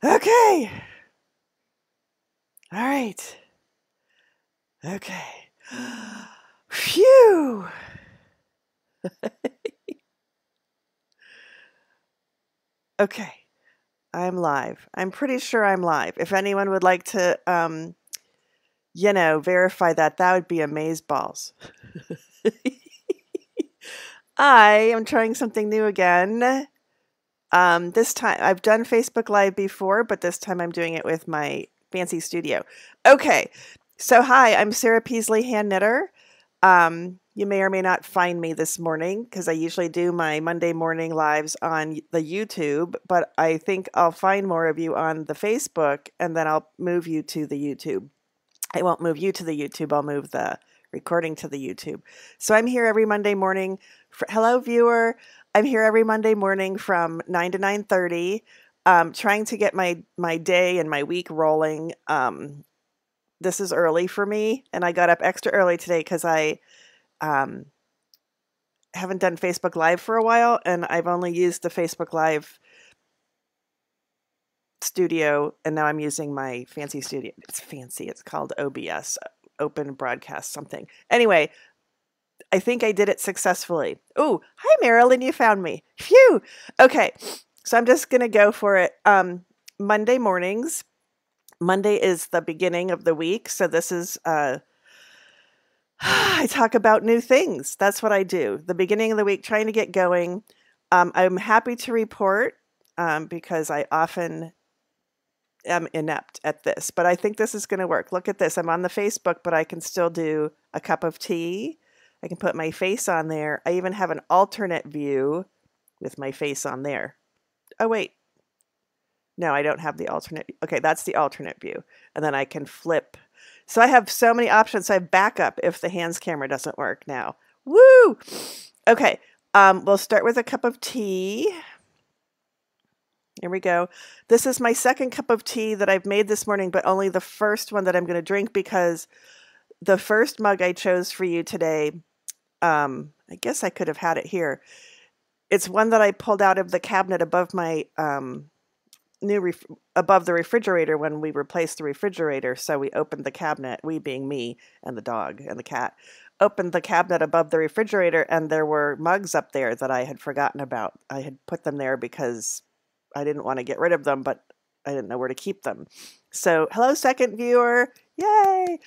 Okay. All right. Okay. Phew. Okay. I'm live. I'm pretty sure I'm live. If anyone would like to, verify that, that would be amazeballs. I am trying something new again. This time I've done Facebook Live before, but this time I'm doing it with my fancy studio. Okay. So hi, I'm Sarah Peasley, Handknitter. You may or may not find me this morning because I usually do my Monday morning lives on the YouTube, but I think I'll find more of you on the Facebook and then I'll move you to the YouTube. I won't move you to the YouTube, I'll move the recording to the YouTube. So I'm here every Monday morning. Hello, viewer. I'm here every Monday morning from 9 to 9:30, trying to get my day and my week rolling. This is early for me, and I got up extra early today because I haven't done Facebook Live for a while, and I've only used the Facebook Live studio, and now I'm using my fancy studio. It's fancy. It's called OBS, Open Broadcast something. Anyway, I think I did it successfully. Oh, hi, Marilyn. You found me. Phew. Okay, so I'm just going to go for it. Monday mornings. Monday is the beginning of the week, so this is... I talk about new things. That's what I do. The beginning of the week, trying to get going. I'm happy to report because I often am inept at this, but I think this is going to work. Look at this. I'm on the Facebook, but I can still do a cup of tea. I can put my face on there. I even have an alternate view with my face on there. Oh, wait. No, I don't have the alternate. Okay, that's the alternate view. And then I can flip. So I have so many options. I have backup if the hands camera doesn't work now. Woo! Okay, we'll start with a cup of tea. Here we go. This is my second cup of tea that I've made this morning, but only the first one that I'm going to drink because the first mug I chose for you today, I guess I could have had it here. It's one that I pulled out of the cabinet above my above the refrigerator when we replaced the refrigerator. So we opened the cabinet, we being me and the dog and the cat, opened the cabinet above the refrigerator and there were mugs up there that I had forgotten about. I had put them there because I didn't want to get rid of them, but I didn't know where to keep them. So hello, second viewer. Yay.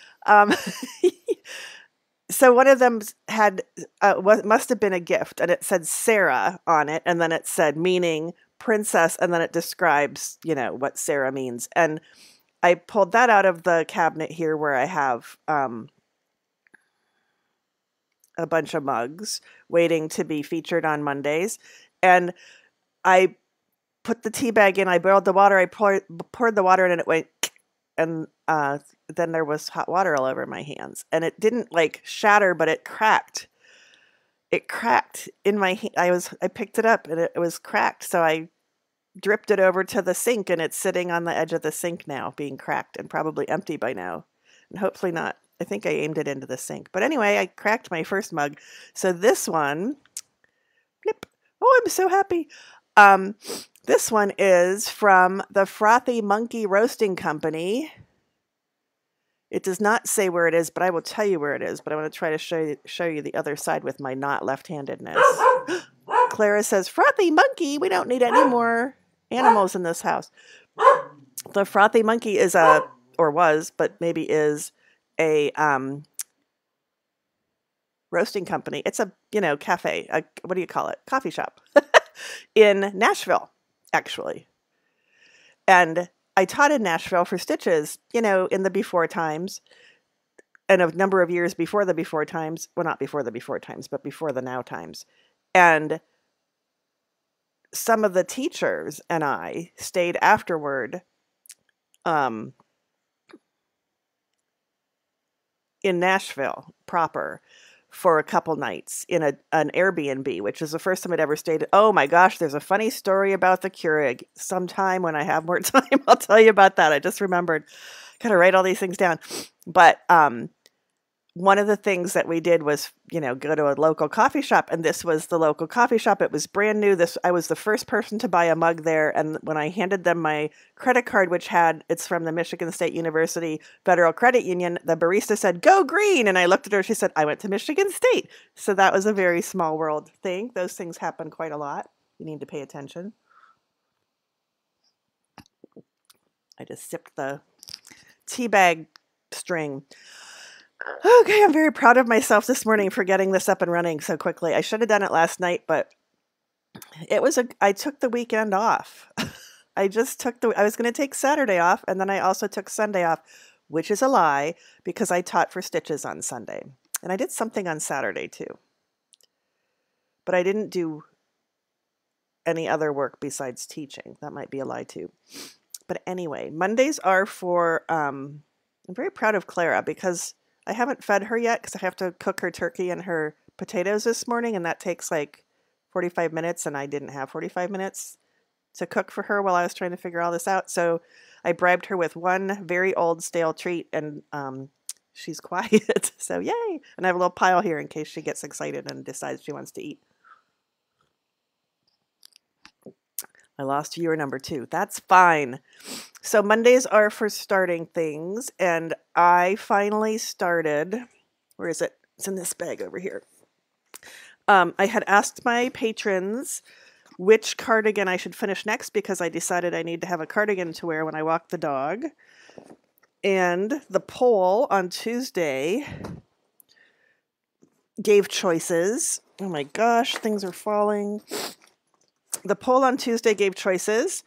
So one of them had, must have been a gift and it said Sarah on it. And then it said meaning princess, and then it describes, what Sarah means. And I pulled that out of the cabinet here where I have a bunch of mugs waiting to be featured on Mondays. And I put the tea bag in, I boiled the water, I poured the water in and it went, and then there was hot water all over my hands. And it didn't shatter, but it cracked. It cracked in my hand. I picked it up and it was cracked. So I dripped it over to the sink and it's sitting on the edge of the sink now, being cracked and probably empty by now. And hopefully not. I think I aimed it into the sink. But anyway, I cracked my first mug. So this one, blip. Oh, I'm so happy. This one is from the Frothy Monkey Roasting Company. It does not say where it is, but I will tell you where it is. But I want to try to show you the other side with my not left-handedness. Clara says, Frothy Monkey, we don't need any more animals in this house. The Frothy Monkey is or was, but maybe is a roasting company. It's a, cafe, what do you call it? Coffee shop in Nashville, actually. And I taught in Nashville for Stitches, in the before times, and a number of years before the before times. Well, not before the before times, but before the now times. And some of the teachers and I stayed afterward in Nashville proper for a couple nights in an Airbnb, which is the first time I'd ever stayed. Oh my gosh, there's a funny story about the Keurig. Sometime when I have more time, I'll tell you about that. I just remembered. Gotta write all these things down. But one of the things that we did was, go to a local coffee shop, and this was the local coffee shop. It was brand new. I was the first person to buy a mug there, and when I handed them my credit card, it's from the Michigan State University Federal Credit Union, the barista said, "Go green," and I looked at her. She said, "I went to Michigan State." So that was a very small world thing. Those things happen quite a lot. You need to pay attention. I just sipped the tea bag string. Okay, I'm very proud of myself this morning for getting this up and running so quickly. I should have done it last night, but I took the weekend off. I was going to take Saturday off, and then I also took Sunday off, which is a lie because I taught for Stitches on Sunday. And I did something on Saturday too. But I didn't do any other work besides teaching. That might be a lie too. But anyway, Mondays are for, I'm very proud of Clara because I haven't fed her yet because I have to cook her turkey and her potatoes this morning, and that takes like 45 minutes, and I didn't have 45 minutes to cook for her while I was trying to figure all this out. So I bribed her with one very old stale treat, and she's quiet. So yay! And I have a little pile here in case she gets excited and decides she wants to eat. I lost viewer number 2. That's fine. So Mondays are for starting things, and I finally started. Where is it? It's in this bag over here. I had asked my patrons which cardigan I should finish next because I decided I need to have a cardigan to wear when I walk the dog. And the poll on Tuesday gave choices. Oh my gosh, things are falling. The poll on Tuesday gave choices,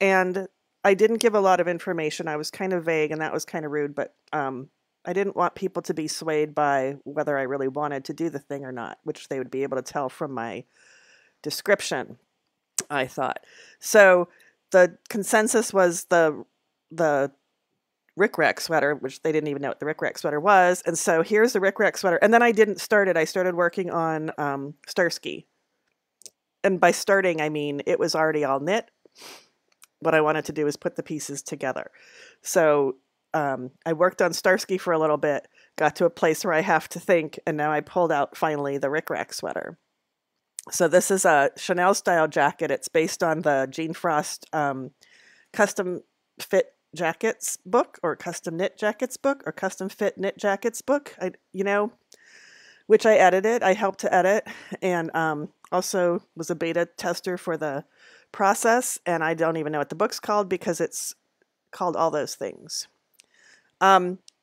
and I didn't give a lot of information. I was kind of vague, and that was kind of rude, but I didn't want people to be swayed by whether I really wanted to do the thing or not, which they would be able to tell from my description, I thought. So the consensus was the Rick Rack sweater, which they didn't even know what the Rick Rack sweater was. And so here's the Rick Rack sweater. And then I didn't start it. I started working on Starsky. And by starting, I mean it was already all knit. What I wanted to do is put the pieces together. So I worked on Starsky for a little bit, got to a place where I have to think, and now I pulled out finally the Rick Rack sweater. So this is a Chanel style jacket. It's based on the Jean Frost custom fit jackets book, or custom knit jackets book, or custom fit knit jackets book. Which I edited. I helped to edit, and also was a beta tester for the process. And I don't even know what the book's called because it's called all those things.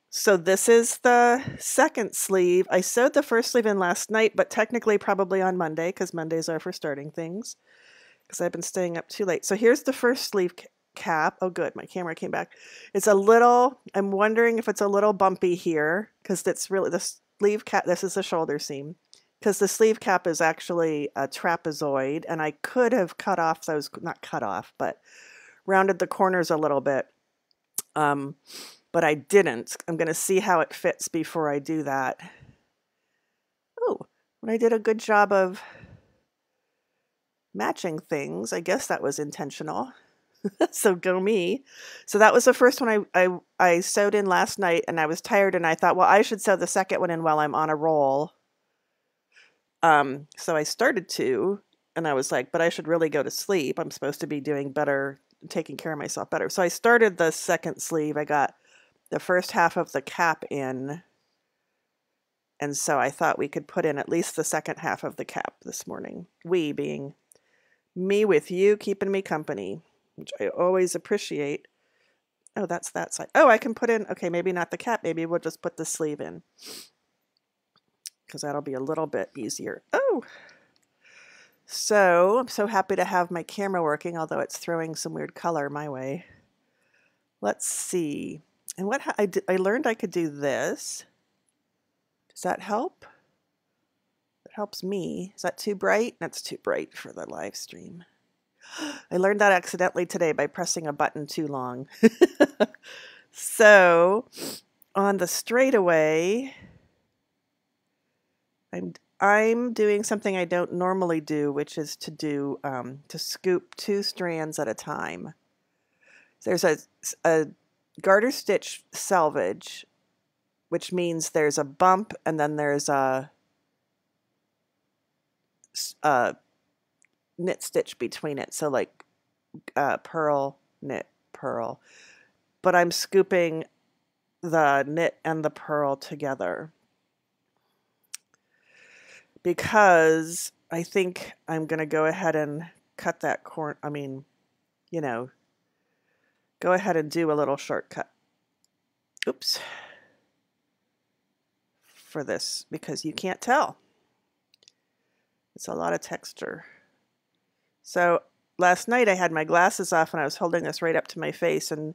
So this is the second sleeve. I sewed the first sleeve in last night, but technically probably on Monday because Mondays are for starting things because I've been staying up too late. So here's the first sleeve cap. Oh, good. My camera came back. It's a little, I'm wondering if it's a little bumpy here because it's really the sleeve cap. This is the shoulder seam because the sleeve cap is actually a trapezoid, and I could have cut off those, not cut off, but rounded the corners a little bit. But I didn't. I'm going to see how it fits before I do that. Oh, when I did a good job of matching things, I guess that was intentional. So go me. So that was the first one I sewed in last night, and I was tired, and I thought, well, I should sew the second one in while I'm on a roll. So I started to, and I was like, but I should really go to sleep. I'm supposed to be doing better, taking care of myself better. So I started the second sleeve. I got the first half of the cap in, and so I thought we could put in at least the second half of the cap this morning. We being me with you, keeping me company, which I always appreciate. Oh, that's that side. Oh, I can put in, okay, maybe not the cap. Maybe we'll just put the sleeve in because that'll be a little bit easier. Oh, so I'm so happy to have my camera working, although it's throwing some weird color my way. Let's see. And what I learned I could do this. Does that help? It helps me. Is that too bright? That's too bright for the live stream. I learned that accidentally today by pressing a button too long. So on the straightaway, I'm doing something I don't normally do, which is to do to scoop 2 strands at a time. There's a garter stitch selvage which means there's a bump and then there's a knit stitch between it. So like purl, knit, purl. But I'm scooping the knit and the purl together because I think I'm going to go ahead and cut that corner. I mean, you know, go ahead and do a little shortcut. Oops. For this, because you can't tell. It's a lot of texture. So last night I had my glasses off and I was holding this right up to my face, and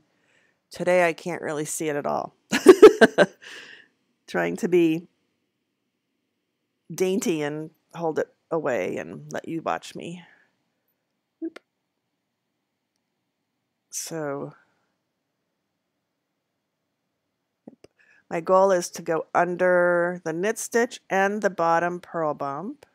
today I can't really see it at all. Trying to be dainty and hold it away and let you watch me. Oop. So my goal is to go under the knit stitch and the bottom purl bump.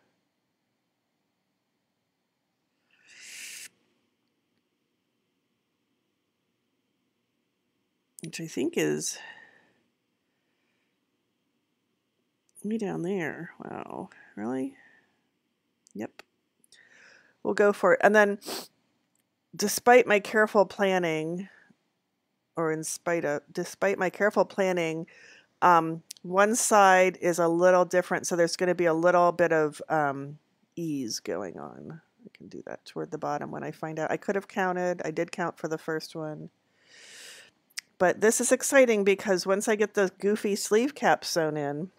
Which I think is way down there. Wow, really? Yep. We'll go for it. And then, despite my careful planning, despite my careful planning, one side is a little different, so there's going to be a little bit of ease going on. I can do that toward the bottom when I find out. I could have counted. I did count for the first one. But this is exciting because once I get the goofy sleeve cap sewn in,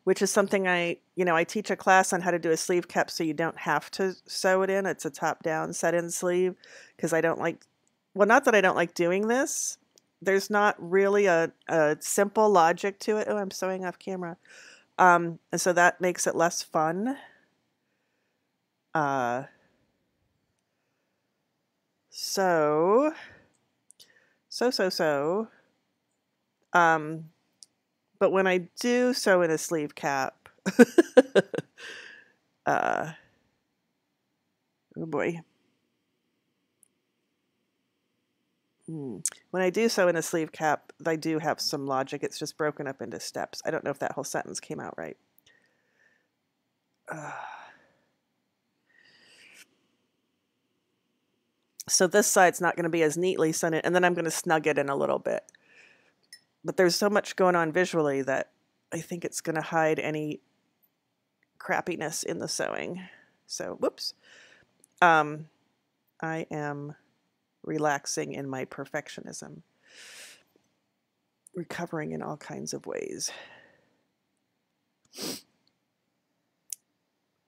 which is something I teach a class on how to do a sleeve cap so you don't have to sew it in. It's a top-down set-in sleeve because I don't like, well, not that I don't like doing this. There's not really a simple logic to it. Oh, I'm sewing off camera. And so that makes it less fun. But when I do sew in a sleeve cap, oh boy. When I do sew in a sleeve cap, I do have some logic. It's just broken up into steps. I don't know if that whole sentence came out right. So this side's not going to be as neatly sewn in, and then I'm going to snug it in a little bit. But there's so much going on visually that I think it's going to hide any crappiness in the sewing. So, whoops. I am relaxing in my perfectionism, recovering in all kinds of ways.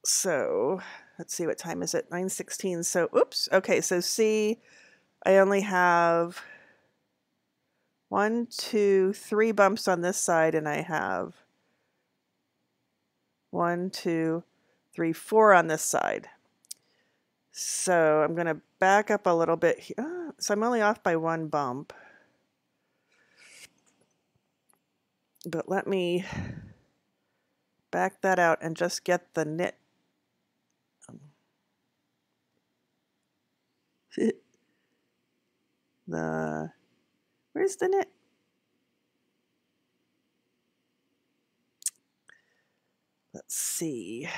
So, let's see, what time is it? 9:16. So, oops. Okay, so see, I only have 1, 2, 3 bumps on this side, and I have 1, 2, 3, 4 on this side. So I'm going to back up a little bit here. So I'm only off by 1 bump. But let me back that out and just get the knit. Where's the knit? Let's see.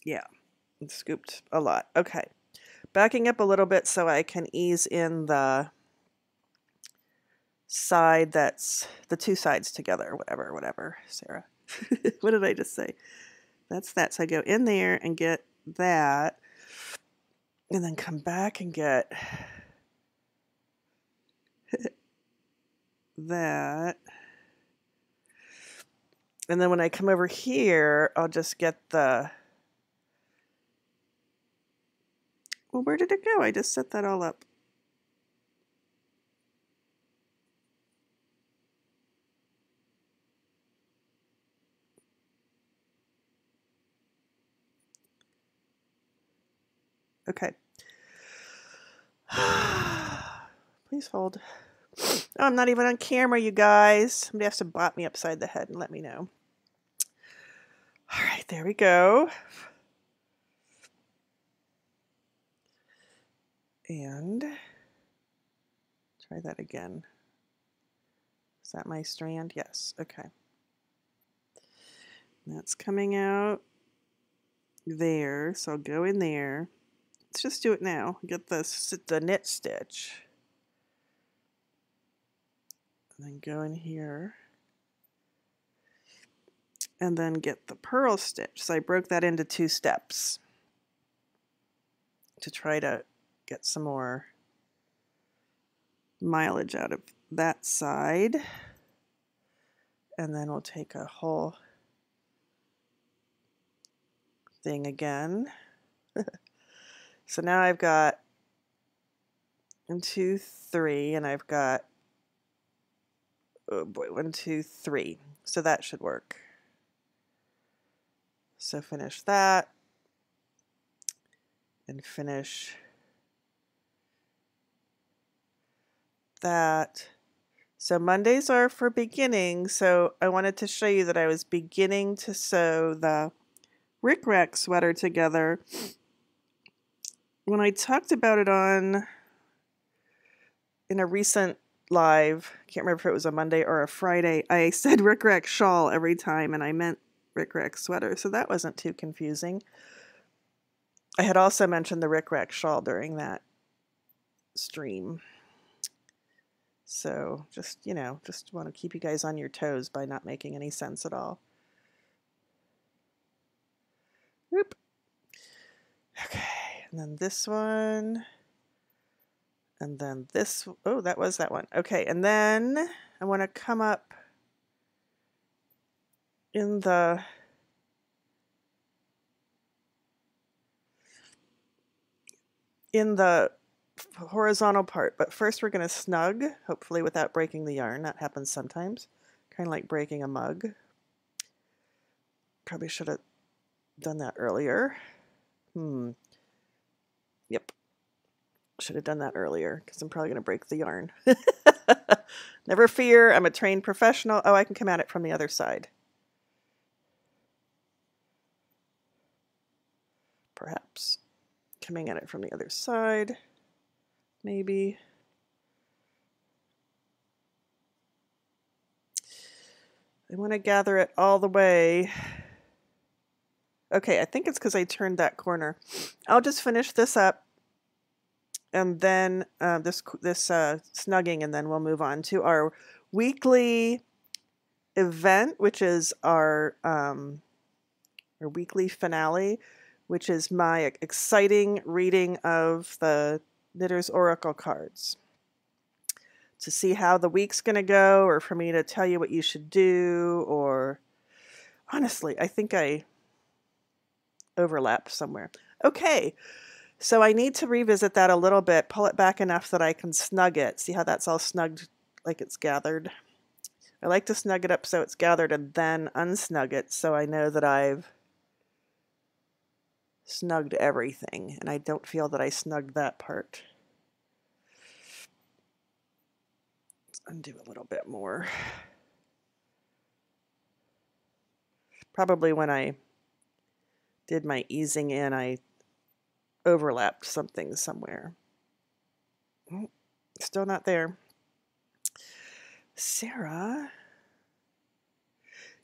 Yeah, it's scooped a lot. Okay. Backing up a little bit so I can ease in the side that's the 2 sides together, whatever, Sarah. What did I just say? That's that. So I go in there and get that, and then come back and get that. And then when I come over here, I'll just get the, well, where did it go? I just set that all up. Okay. Please hold. Oh, I'm not even on camera, you guys. Somebody has to bop me upside the head and let me know. All right, there we go. And try that again. Is that my strand? Yes. Okay. That's coming out there, so I'll go in there. Let's just do it now. Get the knit stitch. And then go in here. And then get the purl stitch. So I broke that into 2 steps to try to get some more mileage out of that side. And then we'll take a whole thing again. So now I've got 1, 2, 3, and I've got, oh boy, 1, 2, 3. So that should work. So finish that and finish that. So Mondays are for beginning. So I wanted to show you that I was beginning to sew the Rick Rack sweater together. When I talked about it in a recent live, I can't remember if it was a Monday or a Friday, I said Rick Rack shawl every time and I meant Rick Rack sweater, so that wasn't too confusing. I had also mentioned the Rick Rack shawl during that stream. So just, you know, just want to keep you guys on your toes by not making any sense at all. Whoop. Okay, and then this one. And then this, oh, that was that one. Okay, and then I want to come up in the horizontal part, but first we're going to snug, hopefully without breaking the yarn. That happens sometimes, kind of like breaking a mug. Probably should have done that earlier. Yep, should have done that earlier because I'm probably going to break the yarn. Never fear, I'm a trained professional. Oh, I can come at it from the other side. Perhaps coming at it from the other side, maybe. I want to gather it all the way. Okay, I think it's because I turned that corner. I'll just finish this up and then this snugging, and then we'll move on to our weekly event, which is our weekly finale, which is my exciting reading of the Knitter's Oracle cards. To see how the week's going to go, or for me to tell you what you should do, or honestly, I think I overlap somewhere. Okay, so I need to revisit that a little bit, pull it back enough that I can snug it. See how that's all snugged like it's gathered? I like to snug it up so it's gathered and then unsnug it so I know that I've snugged everything, and I don't feel that I snugged that part. Let's undo a little bit more. Probably when I did my easing in, I overlapped something somewhere. Oh, still not there. Sarah,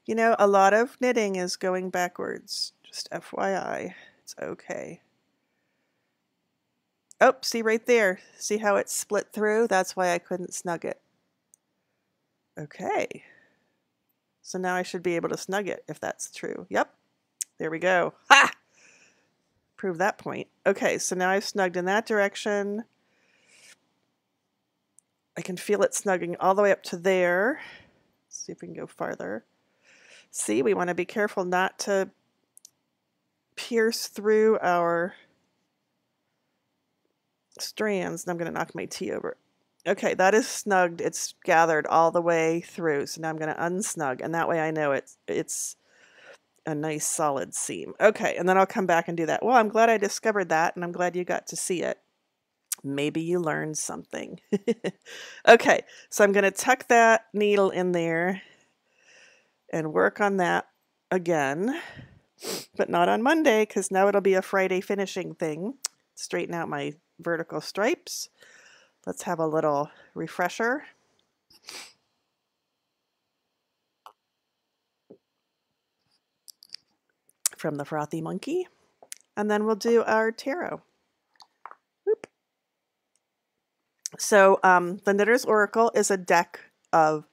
you know, a lot of knitting is going backwards. Just FYI, it's okay. Oh, see right there. See how it's split through? That's why I couldn't snug it. Okay. So now I should be able to snug it if that's true. Yep. There we go. Ha! Prove that point. Okay, so now I've snugged in that direction. I can feel it snugging all the way up to there. Let's see if we can go farther. See, we want to be careful not to pierce through our strands. And I'm going to knock my tea over. Okay, that is snugged. It's gathered all the way through. So now I'm going to unsnug, and that way I know it's a nice solid seam. Okay, and then I'll come back and do that. Well, I'm glad I discovered that, and I'm glad you got to see it. Maybe you learned something. Okay, so I'm going to tuck that needle in there and work on that again, but not on Monday because now it'll be a Friday finishing thing. Straighten out my vertical stripes. Let's have a little refresher. From the Frothy Monkey. And then we'll do our tarot. Whoop. So the Knitter's Oracle is a deck of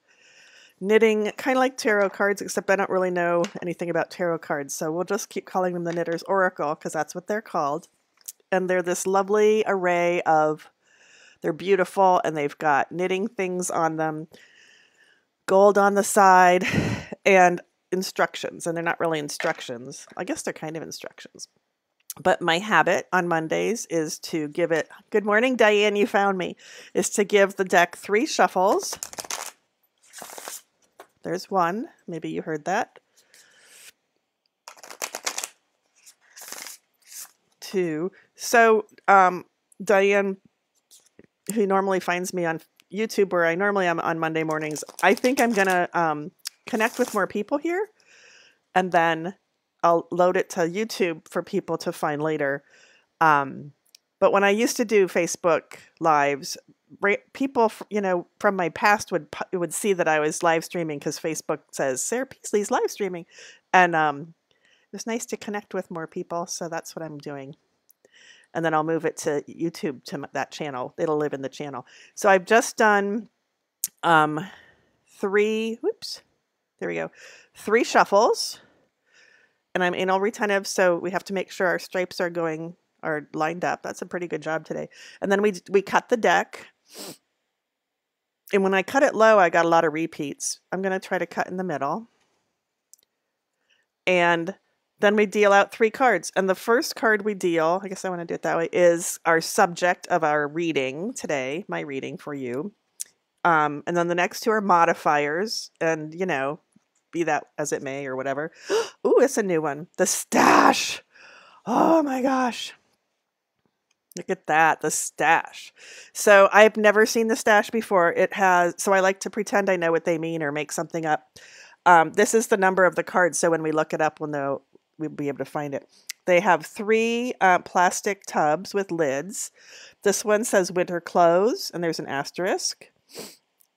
knitting, kind of like tarot cards, except I don't really know anything about tarot cards. So we'll just keep calling them the Knitter's Oracle because that's what they're called. And they're this lovely array of, they're beautiful and they've got knitting things on them, gold on the side, and instructions. And they're not really instructions. I guess they're kind of instructions. But my habit on Mondays is to give it, good morning, Diane, you found me, is to give the deck 3 shuffles. There's one. Maybe you heard that. 2. So Diane, who normally finds me on YouTube, where I normally am on Monday mornings, I think I'm going to connect with more people here, and then I'll load it to YouTube for people to find later. But when I used to do Facebook lives, people, you know, from my past would see that I was live streaming because Facebook says Sarah Peasley's live streaming, and it was nice to connect with more people. So that's what I'm doing, and then I'll move it to YouTube, to that channel. It'll live in the channel. So I've just done 3. Whoops, there we go. 3 shuffles. And I'm anal retentive, so we have to make sure our stripes are lined up. That's a pretty good job today. And then we cut the deck. And when I cut it low, I got a lot of repeats. I'm going to try to cut in the middle. And then we deal out 3 cards. And the first card we deal, I guess I want to do it that way, is our subject of our reading today, my reading for you. And then the next 2 are modifiers. And, you know, be that as it may or whatever. Ooh, it's a new one. The stash. Oh my gosh. Look at that, the stash. So I've never seen the stash before. It has, so I like to pretend I know what they mean or make something up. This is the number of the card, so when we look it up, we'll know, we'll be able to find it. They have 3 plastic tubs with lids. This one says winter clothes, and there's an asterisk.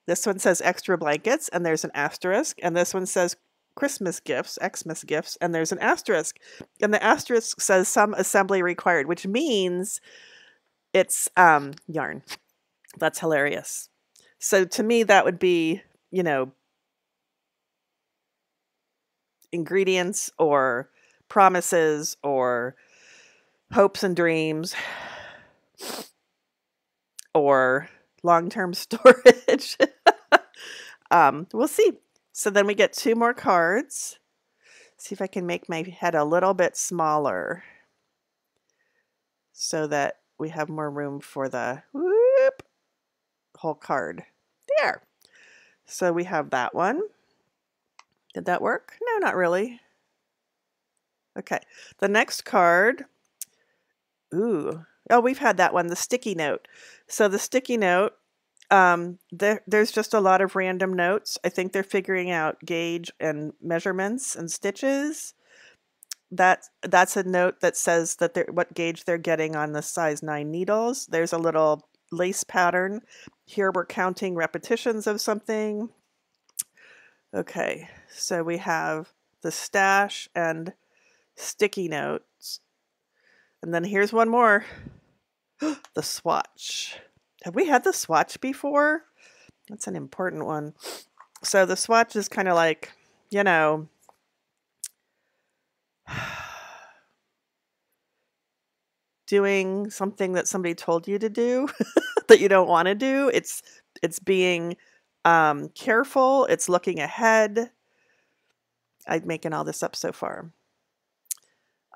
This one says extra blankets, and there's an asterisk. And this one says Christmas gifts, Xmas gifts, and there's an asterisk. And the asterisk says some assembly required, which means it's yarn. That's hilarious. So to me, that would be, you know, ingredients or promises or hopes and dreams or long-term storage. We'll see. So then we get 2 more cards. See if I can make my head a little bit smaller so that we have more room for the whole card. There. So we have that one. Did that work? No, not really. Okay. The next card. Ooh. Oh, we've had that one, the sticky note. So the sticky note, there's just a lot of random notes. I think they're figuring out gauge and measurements and stitches. That's a note that says that what gauge they're getting on the size 9 needles. There's a little lace pattern. Here we're counting repetitions of something. Okay, so we have the stash and sticky notes. And then here's one more. The swatch. Have we had the swatch before? That's an important one. So the swatch is kind of like, you know, doing something that somebody told you to do that you don't want to do. It's being careful. It's looking ahead. I'm making all this up so far.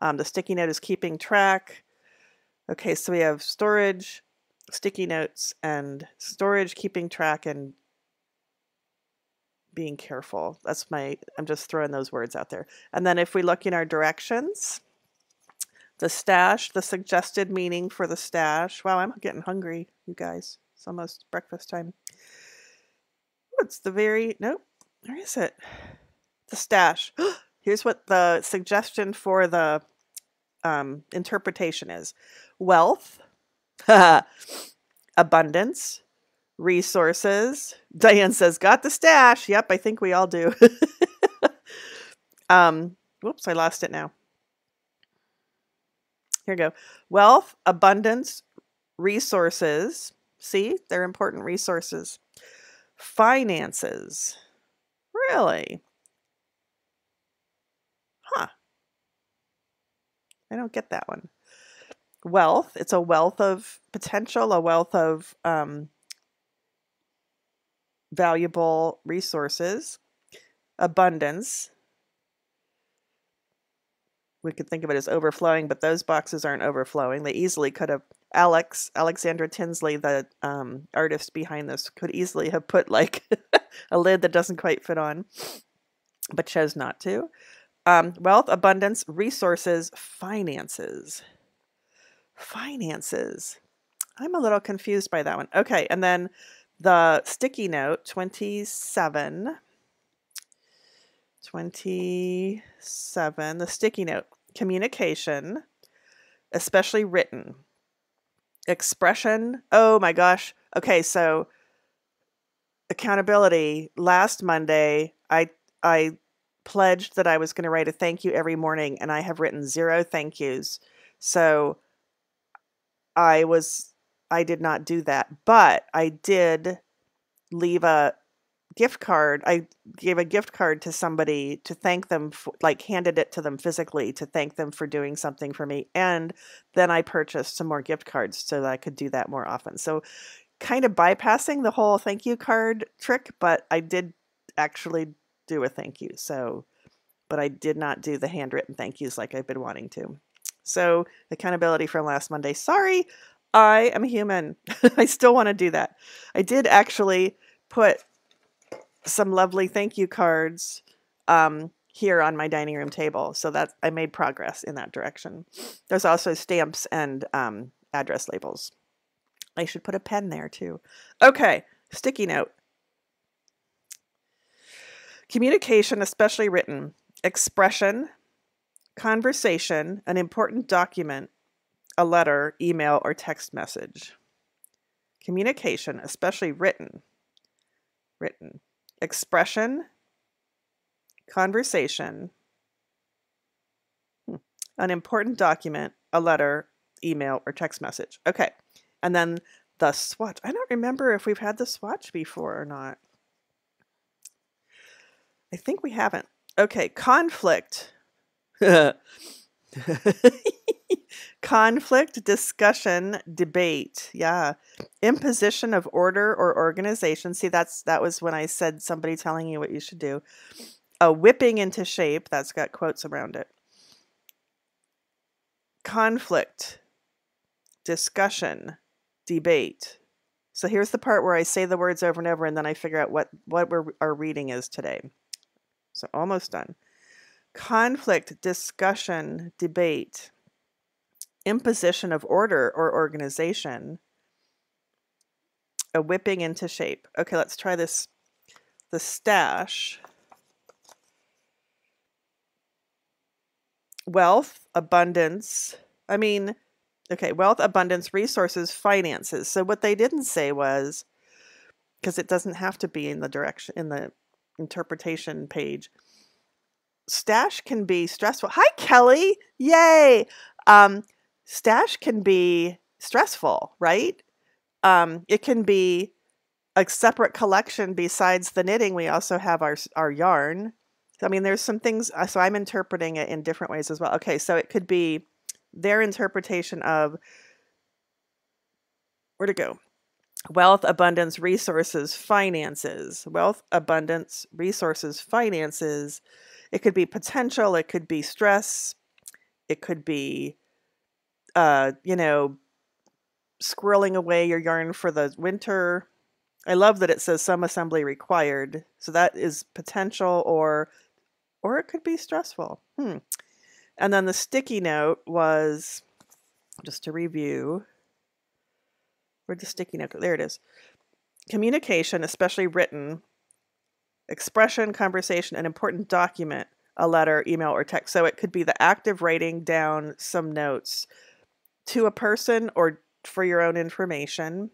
The sticky note is keeping track. Okay, so we have storage, sticky notes, and storage, keeping track, and being careful. I'm just throwing those words out there. And then if we look in our directions, the stash, the suggested meaning for the stash. Wow, I'm getting hungry, you guys. It's almost breakfast time. What's nope, where is it? The stash. Here's what the suggestion for the interpretation is. Wealth, Abundance, resources. Diane says, got the stash. Yep, I think we all do. Whoops, I lost it now. Here we go. Wealth, abundance, resources. See, they're important resources. Finances. Really? Huh. I don't get that one. Wealth. It's a wealth of potential, a wealth of valuable resources. Abundance. We could think of it as overflowing, but those boxes aren't overflowing. They easily could have, Alexandra Tinsley, the artist behind this, could easily have put like a lid that doesn't quite fit on, but chose not to. Wealth, abundance, resources, finances. Finances. I'm a little confused by that one. Okay, and then the sticky note, 27. 27, the sticky note. Communication, especially written. Expression. Oh my gosh. Okay, so accountability. Last Monday, I pledged that I was going to write a thank you every morning, and I have written 0 thank yous. So I did not do that, but I did leave a gift card. I gave a gift card to somebody to thank them, like handed it to them physically to thank them for doing something for me. And then I purchased some more gift cards so that I could do that more often. So kind of bypassing the whole thank you card trick, but I did actually do a thank you. So, but I did not do the handwritten thank yous like I've been wanting to. So accountability from last Monday. Sorry, I am human. I still want to do that. I did actually put some lovely thank you cards here on my dining room table. So that I made progress in that direction. There's also stamps and address labels. I should put a pen there too. Okay, sticky note. Communication, especially written. Expression, conversation, an important document, a letter, email, or text message. Communication, especially written. Written. Expression, conversation, an important document, a letter, email, or text message. Okay. And then the swatch. I don't remember if we've had the swatch before or not. I think we haven't. Okay. Conflict. Conflict, discussion, debate. Yeah. Imposition of order or organization. See, that was when I said somebody telling you what you should do. A whipping into shape. That's got quotes around it. Conflict, discussion, debate. So here's the part where I say the words over and over and then I figure out what our reading is today. So almost done. Conflict, discussion, debate. Imposition of order or organization. A whipping into shape. Okay, let's try this. The stash. Wealth, abundance. Wealth, abundance, resources, finances. So what they didn't say was, because it doesn't have to be in the interpretation page. Stash can be stressful. Hi, Kelly. Yay. Stash can be stressful, right? It can be a separate collection besides the knitting. We also have our yarn. I mean, there's some things, so I'm interpreting it in different ways as well. Okay, so it could be their interpretation of, where to go? Wealth, abundance, resources, finances. Wealth, abundance, resources, finances. It could be potential. It could be stress. It could be, squirreling away your yarn for the winter. I love that it says some assembly required. So that is potential or it could be stressful. And then the sticky note was, just to review, where'd the sticky note go? There it is. Communication, especially written, expression, conversation, an important document, a letter, email, or text. So it could be the act of writing down some notes to a person or for your own information.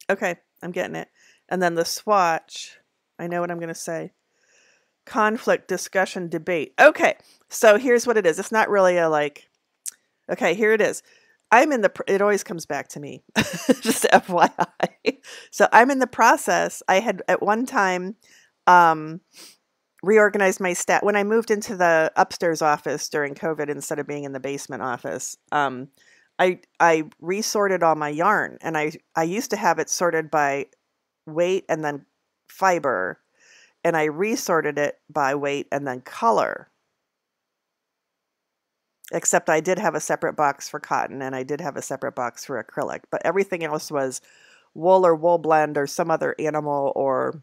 Okay, I'm getting it. And then the swatch, I know what I'm going to say. Conflict, discussion, debate. Okay, so here's what it is. It's not really a like, okay, here it is. I'm in the, it always comes back to me, just FYI. So I'm in the process. I had at one time reorganized my stat. When I moved into the upstairs office during COVID instead of being in the basement office, I resorted all my yarn, and I used to have it sorted by weight and then fiber, and I resorted it by weight and then color. Except I did have a separate box for cotton, and I did have a separate box for acrylic, but everything else was wool or wool blend or some other animal, or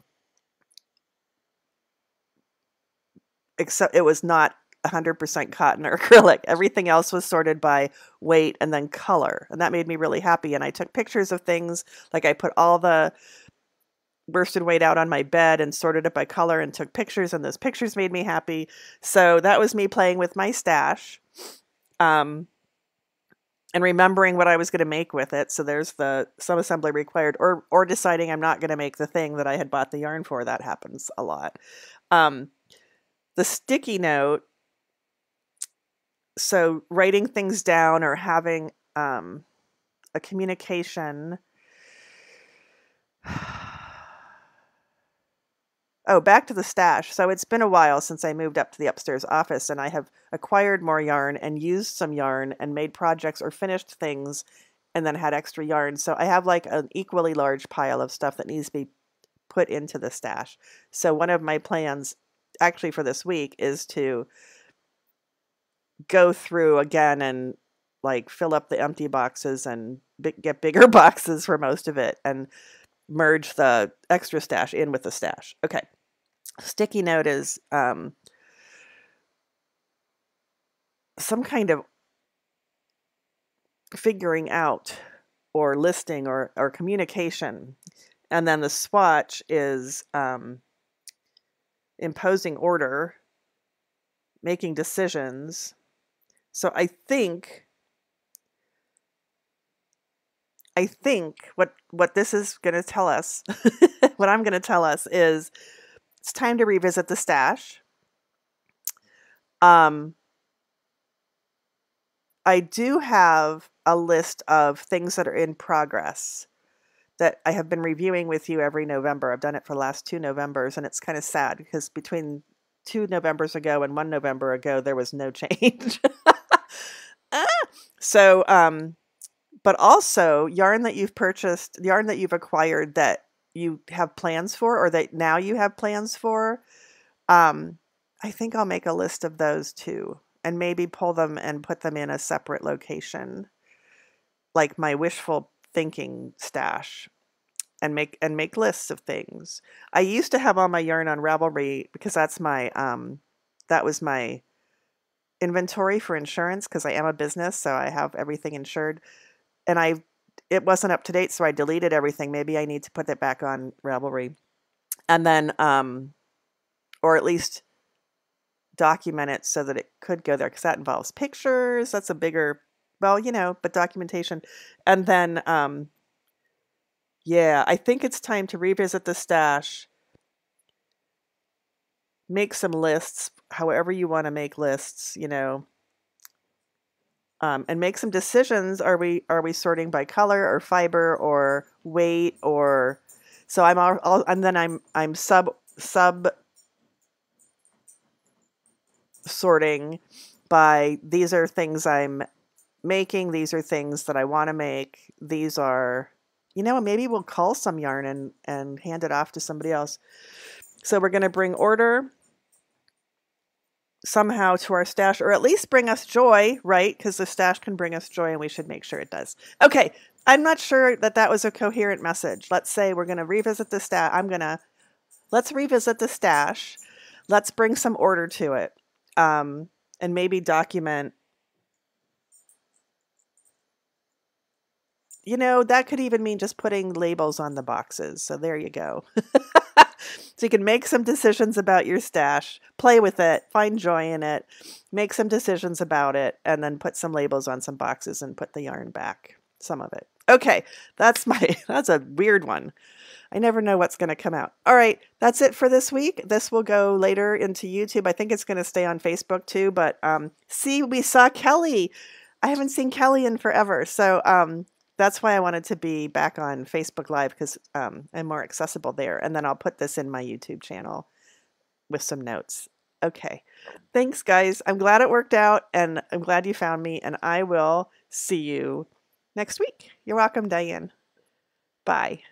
except it was not 100% cotton or acrylic. Everything else was sorted by weight and then color, and that made me really happy. And I took pictures of things, like I put all the worsted weight out on my bed and sorted it by color and took pictures, and those pictures made me happy. So that was me playing with my stash. And remembering what I was going to make with it. So there's the some assembly required, or deciding I'm not going to make the thing that I had bought the yarn for. That happens a lot. The sticky note, so writing things down or having a communication. Oh, back to the stash. So it's been a while since I moved up to the upstairs office, and I have acquired more yarn and used some yarn and made projects or finished things and then had extra yarn. So I have like an equally large pile of stuff that needs to be put into the stash. So one of my plans actually for this week is to go through again and like fill up the empty boxes and get bigger boxes for most of it and merge the extra stash in with the stash. Okay. Sticky note is some kind of figuring out or listing or communication. And then the swatch is imposing order, making decisions. So I think what this is going to tell us, what I'm going to tell us is it's time to revisit the stash. I do have a list of things that are in progress that I have been reviewing with you every November. I've done it for the last 2 Novembers, and it's kind of sad because between 2 Novembers ago and 1 November ago, there was no change. So, but also yarn that you've purchased, yarn that you've acquired that you have plans for, or that now you have plans for, I think I'll make a list of those too, and maybe pull them and put them in a separate location, like my wishful thinking stash, and make lists of things. I used to have all my yarn on Ravelry because that's my that was my inventory for insurance, because I am a business, so I have everything insured. And it wasn't up to date, so I deleted everything. Maybe I need to put that back on Ravelry. And then or at least document it so that it could go there, because that involves pictures. That's a bigger, well, but documentation. And then yeah, I think it's time to revisit the stash, make some lists, however you want to make lists, and make some decisions. Are we sorting by color or fiber or weight, or so I'm all and then I'm sub sorting by, these are things I'm making, these are things that I want to make, these are, maybe we'll cull some yarn and hand it off to somebody else. So we're going to bring order somehow to our stash, or at least bring us joy, right? Because the stash can bring us joy, and we should make sure it does. Okay, I'm not sure that was a coherent message. Let's say we're going to revisit the stash. Let's revisit the stash. Let's bring some order to it, and maybe document. That could even mean just putting labels on the boxes. So there you go. So you can make some decisions about your stash, play with it, find joy in it, make some decisions about it, and then put some labels on some boxes and put the yarn back, some of it. Okay, that's a weird one. I never know what's going to come out. All right, that's it for this week. This will go later into YouTube. I think it's going to stay on Facebook too, but see, we saw Kelly. I haven't seen Kelly in forever. So that's why I wanted to be back on Facebook Live, because I'm more accessible there. And then I'll put this in my YouTube channel with some notes. Okay. Thanks, guys. I'm glad it worked out, and I'm glad you found me, and I will see you next week. You're welcome, Diane. Bye.